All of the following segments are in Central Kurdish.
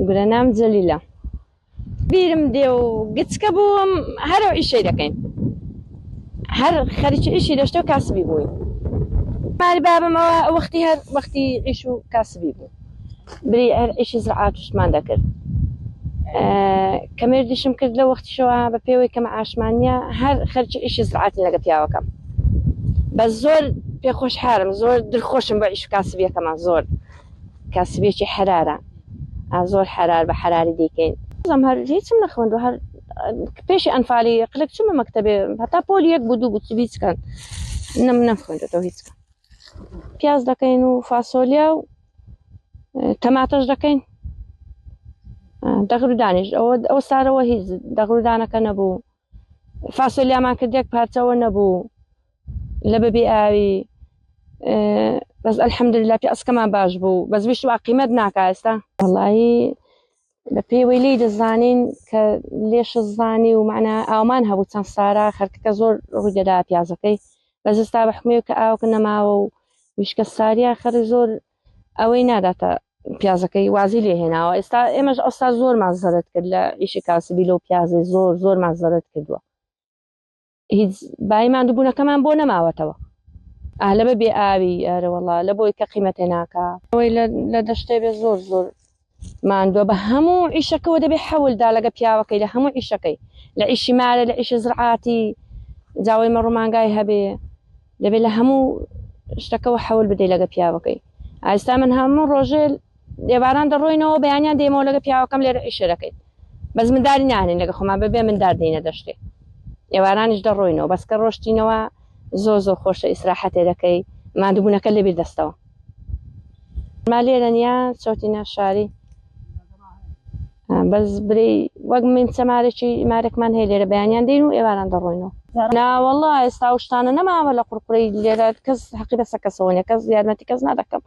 گرانام جەلیلە بیرم دێ و گچکە بووم هەرەوە ئیشەی دەکەین هەر خەریکی ئیشی دەشتە و کاسبی بووین ماری بابمەوە وەختی هەر وەختی ئیش و کاسبی بوو بری هەر ئیشی زراعات وشمان دەکرد کە مێردیشم کرد لە وەختیشەوە بە پێوەی کە مەعاشمانیە هەر خەرکی ئیشی زراعاتی لەگە پیاوەکەم بەس زۆر پێخۆش حارم زۆر دڵخۆشم بە ئیش و کاسبیەکەمان زۆر کاسبێکی حرارە زۆر حرار بە حراری دەیکەین زەم هەر هیچم نەخوێند و هەر پێشی ئەنفالی قلک چوومە مەکتەبێ هەتا پۆلی یەک بوو دوو بوو چ بیچکەن نەخوێندەوە هیچ پیاز دەکەین و فاسۆلیا و تەماتەش دەکەین دەغرودانیش ئەو سارەوە هیچ دەغرودانەکە نەبوو فاسۆلیامان کرد یەک پارچەوە نەبوو لە بەبێ ئاوی بەس ئەلحەمدوللا پیاسکەمان باش بوو بەس ویش وا قیمەت ناکا ئێستا وەڵایی بە پێوەی لێی دەزانین کە لێش زانی و معنە ئاومان هەبوو چەند سارە خەرکەکە زۆر ڕووی دەدا پیازەکەی بەس ئێستا بە حکومەوە کە ئاوکە نەماوە و ویشکە ساریە خەری زۆر ئەوەی ناداتە پیازەکەی وازی لێ هێناوە ئێستا ئێمەش ئەوستا زۆرمان زەرت کرد لە ئیشی کاسبی لەو پیازی زۆرمان زەرت کردووە هیچ بایمان دووبوونەکەمان بۆ نەماوەتەوە لە بەبێ ئاوی ئەرە وەڵا لە بۆی کە قیمەتێ ناکا ئەوەی لە دەشتێ بێ زۆر ماندووە بە هەموو ئیشەکەەوە دەبێ حەولدا لەگە پیاوەکەی لە هەموو ئیشەکەی لە ئیشی مارە لە ئیشی زراعاتی جاوای مەڕوومانگای هەبێ دەبێت لە هەموو شتەکەەوە حەول بدەی لەگە پیاوەکەی ئاستا من هەموو ڕۆژێ دێواران دەڕۆینەوە بەیانیان دێمەوە لەگە پیاوەکەم لێرە ئیشە دەکەین بەس منداری نانین لەگە خۆمان بەبێ مندار دێنە دەشتێ ئێوارانیش دەڕۆینەوە بەسکە ڕۆشتینەوە زۆر خۆشە ئیسراحەتێ دەکەی مادووبوونەکە لەبیر دەستەوە ما لێرە نیە چەوتینە شاری بەس بری وەک من چەمارێکی مارێکمان هەیە لێرە بەیانیان دێن و ئێواران دەڕۆینەوە ناوەڵڵا ئێستا شتانە نەماوە لە قوڕقڕی لێرە کەس حەقی بەسە کەسەوەنیە کەس یارمەتی کەس نادەکەم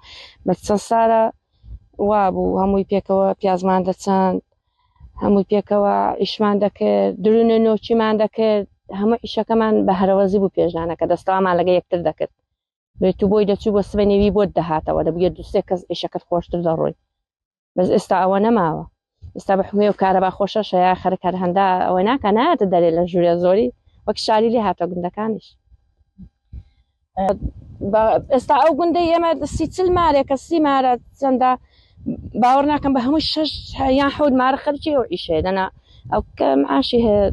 بەس چەند سارە وا بوو هەمووی پێکەوە پیازمان دەچەند هەمووی پێکەوە ئیشمان دەکرد درونە نۆچیمان دەکرد هەموو ئیشەکەمان بە هەرەوەزی بوو پێشدانەکە دەستەوامان لەگە یەکتر دەکرد بێت و بۆی دەچوو بە سبەنێوی بۆت دەهاتەوە دەبووە دووسێ کەس ئیشەکەت خۆشتر دەڕۆی بەس ئێستا ئەوە نەماوە ئێستا بە حکومەوە و کارەبا خۆشە شەیە خەرکار هەندا ئەوە ناکە نایەتە دەرێ لە ژوورە زۆری وەک شاری لێ هاتە گوندەکانیش ئێستا ئەو گوندەی ئێمە سی چل مارێکە سی مارە چەندە باوەڕ ناکەم بە هەمووی 6 یان 7 مارە خەرکی ئەو ئیشەیە دەنا ئەو کە معاشی هەیە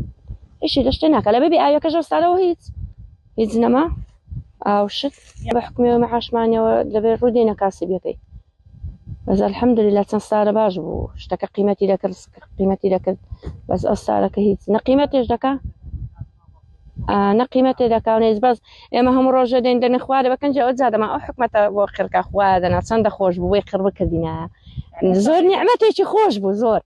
ئیشی دەشتێ ناکە لە بەبێ ئاویەکەش ئێستاەوە هیچ نەما ئاو شت بە حکومەوە مەعاشمانیەوە دەبێت ڕوودێنە کاسبیەکەی بەس ئەلحەمدوللا چەند سارە باش بوو شتەکە قیمەتی دەکرد قیمەتی دەکرد بەس ئەو سارەکە هیچ نەقیمەتێش دەکا نەقیمەتێ دەکاونێت بەس ئێمە هەموو ڕۆژە دێن دەنە خوارە بەکەنج ئەوە جادەما ئەو حکومەتە بۆ خێرکە خوا دەنا چەندە خۆش بوو وەی قڕ بکردینە زۆر نیعمەتێکی خۆش بوو زۆر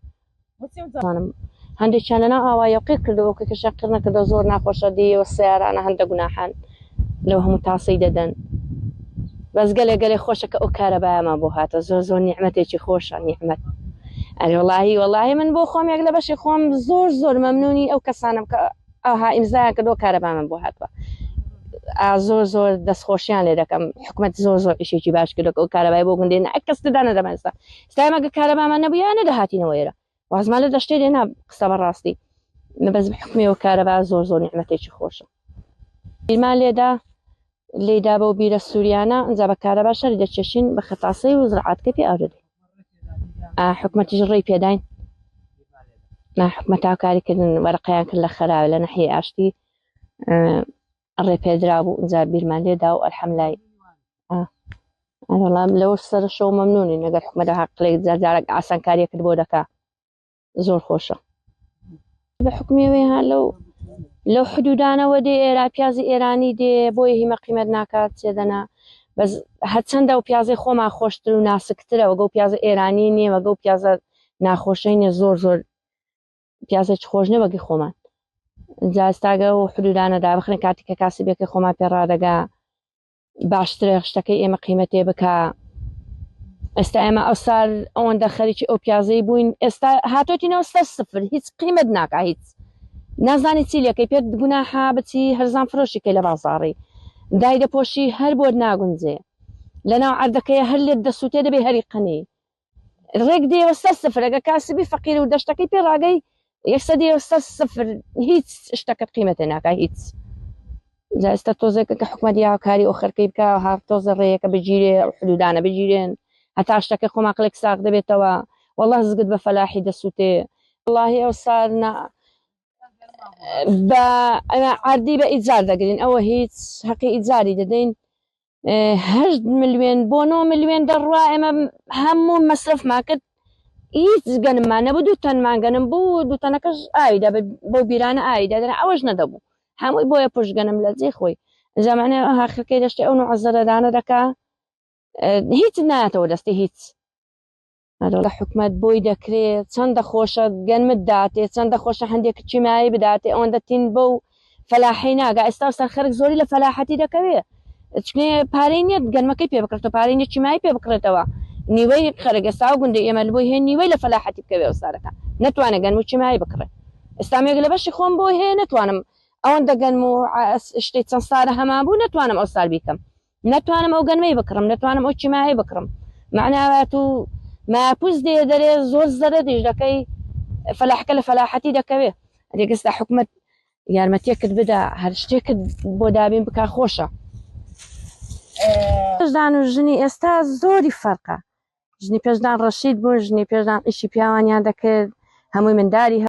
هەندێکیان لەناو ئاوایە قیر کردەوە کە کەشە قڕ نەکردەوە زۆر ناخۆشە دیەوە سیارانە هەندە گوناحان لەو هەموو تاسەی دەدەن بەس گەلێ خۆشە کە ئەو کارەبایەمان بۆ هاتە زۆر نیعمەتێکی خۆشە نیعمەت ئەرێ وەڵاهی من بۆ خۆم یەک لە بەشی خۆم زۆر مەمنونی ئەو کەسانم کە ئەوها ئیمزایان کردەوە کارەبامان بۆ هاتووە زۆر دەستخۆشیان لێ دەکەم حکومەت زۆر ئیشێکی باش کردەوە ئەو کارەبای بۆ گوندێن کەس تدا نەدەمەستا ئێستا کارەبامان نەبووە نەدەهاتینەوە ئێرە وازمان لە دەشتێ لێ قسە بەڕاستی بەس حکومەوە کارەبا زۆر نیعمەتێکی خۆشە بیرمان لێدا بە و بیرە سووریانە ئەنجا بە کارەبا شەری دەچێشین بە خەتاسەی و زراعاتکە پێ ئاودەدەین حکومەتیش ڕێی پێداین حکومەت کاریکردن وەرەقەیان کرد لە خەراوە لە نەحیە ئاشتی ڕێ پێدرا بوو ئەنجا بیرمان لێدا و ئەلحەمدولای وەڵام لەوە سەر شەو مەمنونین ئەگەر حکومەتە حەقڵێک جارجارێک ئاسانکاریە کرد بۆ دەکا زۆر خۆشە بە حکومەوەی ها لەو حدودانەوە دێ ئێرا پیازی ئێرانی دێ بۆیە هیمە قیمەت ناکات چێدەنا بەس هەرچەندە و پیازی خۆمان خۆشتر و ناسکترە وەگە و پیازە ئێرانی نییە وەگە و پیازە ناخۆشەی نیە زۆر پیازێکی خۆش نە وەگی خۆمان جاستاگە و حدودانەدا بخنە کاتی کە کاسبێکی خۆمان پێڕادەگا باشترە شتەکەی ئێمە قیمەتێ بکە ئێستا ئێمە ئەوسار ئەوەندە خەریکی ئەو پیازەی بووین ئێستا هاتۆتینەوە سفر هیچ قیمەت ناکە هیچ نازانی چیلەکەی پێت گوناحا بچی هەرزان فرۆشیکەی لە بازاڕی دای دەپۆشی هەر بۆ ناگونجێ لەناو عەردەکەیە هەر لێت دەسووتێ دەبێ هەری قەنی ڕێک دێوەستە سفر ئەگە کاسبی فەقیر و دەشتەکەی پێ ڕاگەی یەکسە دێوەستە سفر هیچ شتەکەت قیمەتە ناکە هیچ جا ئێستا تۆزێکە کە حکومەت یاکاری ئۆخەرکەی بکە هاات تۆزە ڕێیەکە بگیرێ حدودانە بگیرێن هەتا شتەکە خۆماقلێک ساق دەبێتەوە والله زگت بە فەلاحی دەسووتێ واللهی ئەو سارنا بە عردی بە ئیجار دەگرین ئەوە هیچ حەقی ئیجاری دەدەین 8 ملیۆن بۆ 9 ملیۆن دەڕوا ئێمە هەموو مەسرفمان کرد هیچ گەنممان نەبوو 2 تەنمان گەنم بوو 2 تەنەکەش ئاویدا بۆ بیرانە ئاویدا دەنا ئەوەش نەدەبوو هەمووی بۆیە پشتگەنم لە جێ خۆی زەمانە هاخەکەی دەشتی ئەو نوع زەرەدانە دەکا هیچ نایەتەوە دەستی هیچ لە حکومەت بۆی دەکرێت چەندە خۆشە گەنمت داتێ چەندە خۆشە هەندێک چیمایی بداتێ ئەوەندە تین بەو فەلاحی ناگا ئێستا سەر خەرک زۆری لە فەلاحەتی دەکەوێت چکێ پارەی نییە گەنمەکەی پێ بکڕێتەوە پارەی نیە چیمایی پێ بکڕێتەوە نیوەی خەرک ئێستا و گوندی ئێمە بۆی هەیە نیوەی لە فەلاحەتی بکەوێ ئەوسارەکە نەتوانێت گەنم و چیمایی بکڕێت ئێستامێک لە بەشی خۆم بۆ هەیە نەتوانم ئەوەندە گەنم و شتێک چەند سارە هەمان بوو نەتوانم ئەو سار بیکەم نەتوانم ئەو گەنمەی بکڕم نەتوانم ئەو چیمایی بکڕم معناوات و ماپوز دێ دەرێ زۆر زەرە دیش دەکەی فەلاحەکە لە فەلاحەتی دەکەوێت ئەدێک ئێستا حکومەت یارمەتیەکت بدا هەر شتێکت بۆ دابین بکە خۆشە پێشدان و ژنی ئێستا زۆری فەرقە ژنی پێشدان ڕەشید بوون ژنی پێشدان ئیشی پیاوانیان دەکرد هەمووی منداری